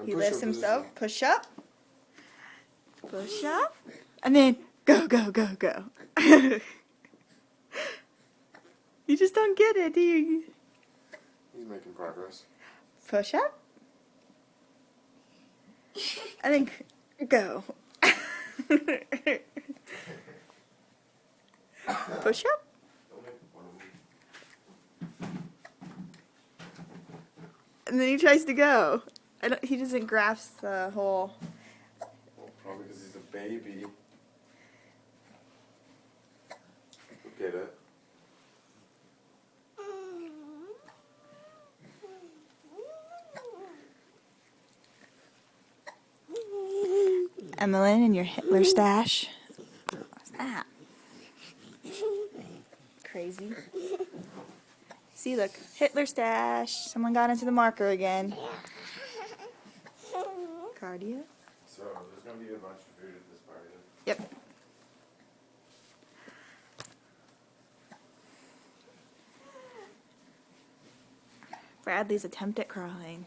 He push lifts up himself. Push up. Push up. And then go, go, go, go. You just don't get it, do you? He's making progress. Push up. And then go. Push up. And then he tries to go. He doesn't grasp the whole... Well, probably because he's a baby. Get it? Emmeline and your Hitler stash. What's that? Crazy. See, look. Hitler stash. Someone got into the marker again. Cardio. So, there's going to be a bunch of food at this party. Yep. Bradley's attempt at crawling.